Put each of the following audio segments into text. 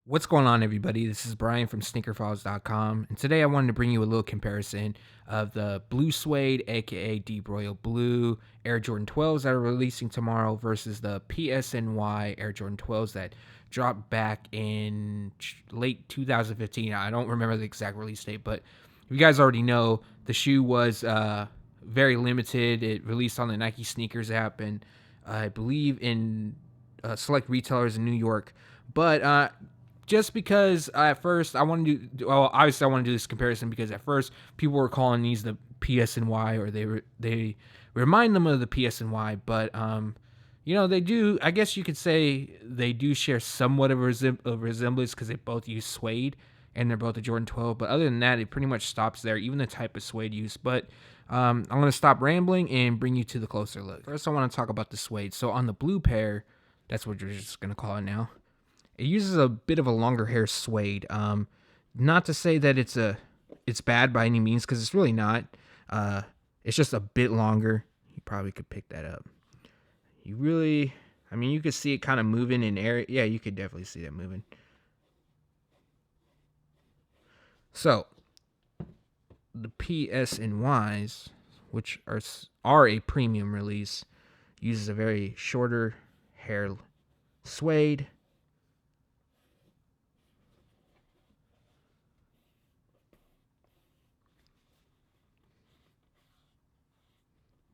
What's going on, everybody? This is Brian from SneakerFiles.com, and today I wanted to bring you a little comparison of the Blue Suede, aka Deep Royal Blue Air Jordan 12s that are releasing tomorrow versus the PSNY Air Jordan 12s that dropped back in late 2015. I don't remember the exact release date, but you guys already know the shoe was very limited. It released on the Nike Sneakers app, and I believe in select retailers in New York, but just because at first I want to do, well, obviously I want to do this comparison because at first people were calling these the PSNY, or they remind them of the PSNY, but they do. I guess you could say they do share somewhat of a resemblance because they both use suede and they're both a Jordan 12. But other than that, it pretty much stops there. Even the type of suede use. But I'm gonna stop rambling and bring you to the closer look. First, I want to talk about the suede. So on the blue pair, that's what we're just gonna call it now. It uses a bit of a longer hair suede. Not to say that it's bad by any means, because it's really not. It's just a bit longer. You probably could pick that up. You could see it kind of moving in air. Yeah, you could definitely see that moving. So the PSNYs, which are a premium release, uses a very shorter hair suede.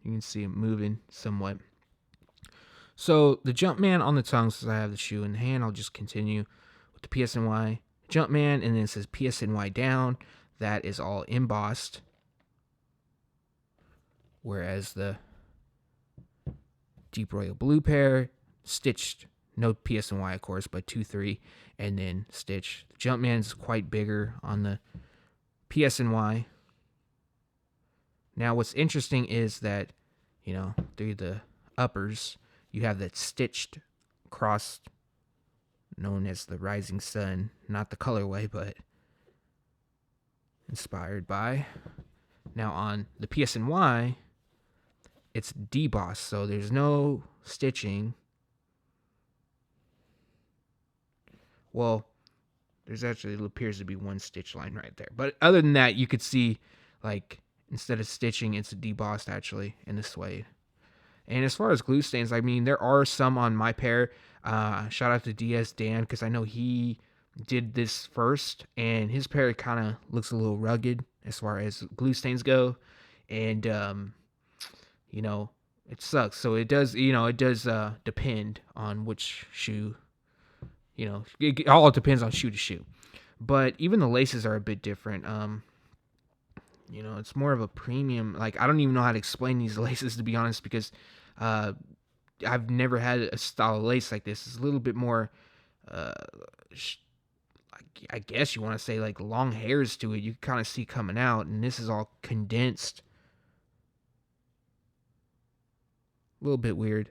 You can see it moving somewhat. So the Jumpman on the tongue says I have the shoe in the hand. I'll just continue with the PSNY Jumpman, and then it says PSNY down. That is all embossed. Whereas the Deep Royal Blue pair, stitched, no PSNY of course, but 2-3, and then stitched. The Jumpman's quite bigger on the PSNY. Now, what's interesting is that, through the uppers, you have that stitched cross known as the Rising Sun. Not the colorway, but inspired by. Now, on the PSNY, it's debossed, so there's no stitching. Well, there's actually, it appears to be one stitch line right there. But other than that, you could see, instead of stitching, it's debossed actually in the suede. And as far as glue stains, there are some on my pair. Shout out to DS Dan, because I know he did this first, and his pair kind of looks a little rugged as far as glue stains go. And, it sucks. So it does depend on which shoe, it all depends on shoe to shoe. But even the laces are a bit different. It's more of a premium. I don't even know how to explain these laces, to be honest, because I've never had a style of lace like this. It's a little bit more, I guess you want to say, long hairs to it. You can kind of see coming out, and this is all condensed. A little bit weird.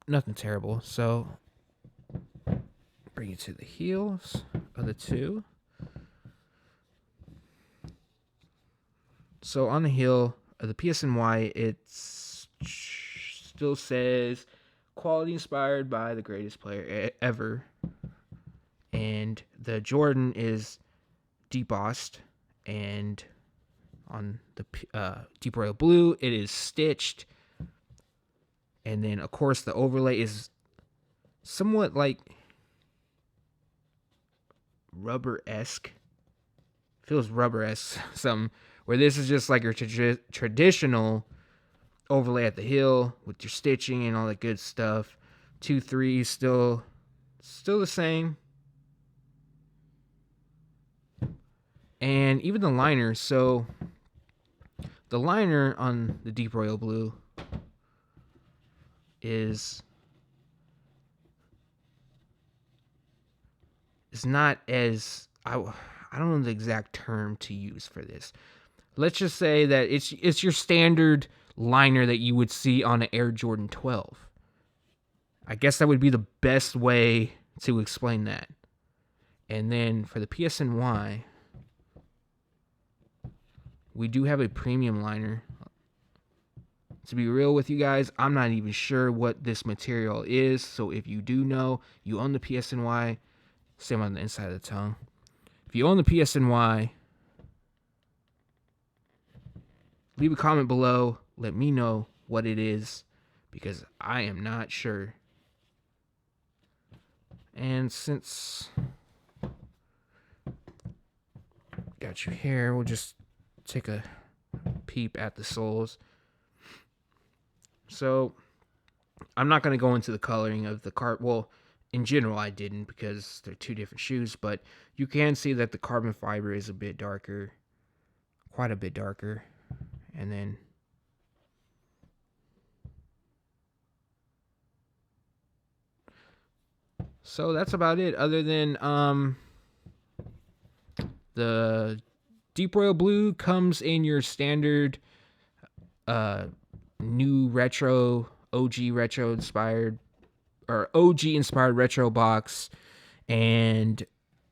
Nothing terrible. So, bring it to the heels of the two. So on the heel of the PSNY, it still says quality inspired by the greatest player ever. And the Jordan is debossed. And on the Deep Royal Blue, it is stitched. And then, of course, the overlay is somewhat like rubber-esque. Feels rubber-esque, something. Where this is just like your traditional overlay at the heel with your stitching and all that good stuff. 2-3 still the same. And even the liner. So the liner on the Deep Royal Blue is not as, I don't know the exact term to use for this. Let's just say that it's your standard liner that you would see on an Air Jordan 12. I guess that would be the best way to explain that. And then for the PSNY, we do have a premium liner. To be real with you guys, I'm not even sure what this material is. So if you do know, you own the PSNY, Same on the inside of the tongue. If you own the PSNY, leave a comment below. Let me know what it is, because I am not sure. And since got you here, we'll just take a peep at the soles. So I'm not going to go into the coloring of the well, in general I didn't, because they're two different shoes, but you can see that the carbon fiber is a bit darker, quite a bit darker. And then so that's about it, other than the Deep Royal Blue comes in your standard new retro, OG retro inspired, or OG inspired retro box, and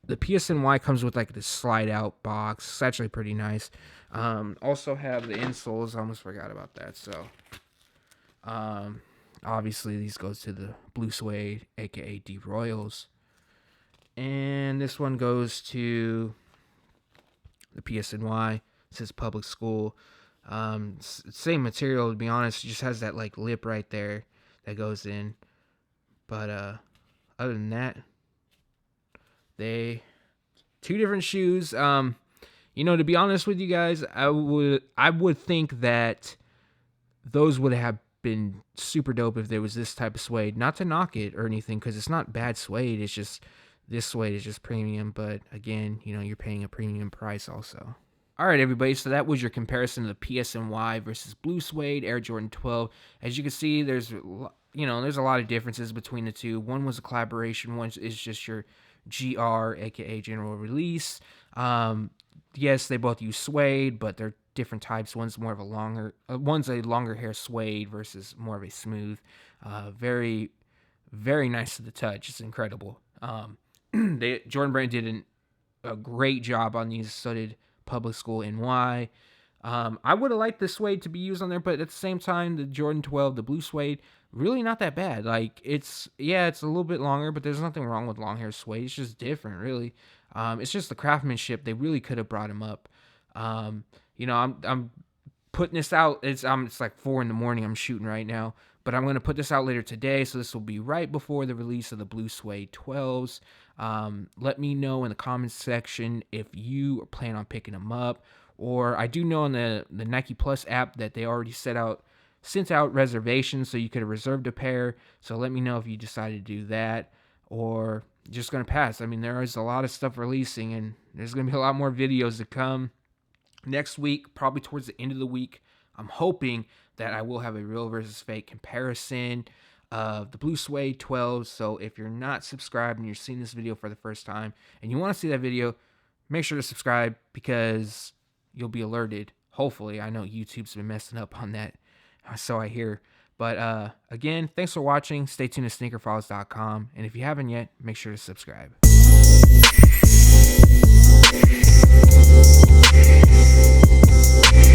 the PSNY comes with like this slide out box. It's actually pretty nice. Also have the insoles. I almost forgot about that. So obviously these goes to the Blue Suede, aka Deep Royals, and this one goes to the PSNY. It says public school. Same material, to be honest. It just has that like lip right there that goes in. But other than that, they two different shoes. To be honest with you guys, I would think that those would have been super dope if there was this type of suede. Not to knock it or anything, because it's not bad suede. It's just this suede is just premium. But again, you're paying a premium price also. All right, everybody, so that was your comparison of the PSNY versus Blue Suede Air Jordan 12. As you can see, there's a lot of differences between the two. One was a collaboration, one is just your GR, aka general release. Yes, they both use suede, but they're different types. One's more of one's a longer hair suede versus more of a smooth. Very, very nice to the touch. It's incredible. Jordan Brand did a great job on these. So did Public School NY. I would have liked the suede to be used on there, but at the same time, the Jordan 12, the Blue Suede, really not that bad. Like, it's a little bit longer, but there's nothing wrong with long hair suede. It's just different, really. It's just the craftsmanship. They really could have brought him up. I'm putting this out. It's like 4 a.m. I'm shooting right now, but I'm going to put this out later today, so this will be right before the release of the Blue Suede 12s. Let me know in the comments section if you plan on picking them up, or I do know on the Nike Plus app that they already sent out reservations, so you could have reserved a pair. So let me know if you decided to do that, or just going to pass. I mean, there is a lot of stuff releasing, and there's going to be a lot more videos to come next week, probably towards the end of the week. I'm hoping that I will have a real versus fake comparison of the Blue Suede 12. So if you're not subscribed and you're seeing this video for the first time and you want to see that video, make sure to subscribe, because you'll be alerted. Hopefully. I know YouTube's been messing up on that, so I hear. But again, thanks for watching. Stay tuned to SneakerFiles.com, and if you haven't yet, make sure to subscribe.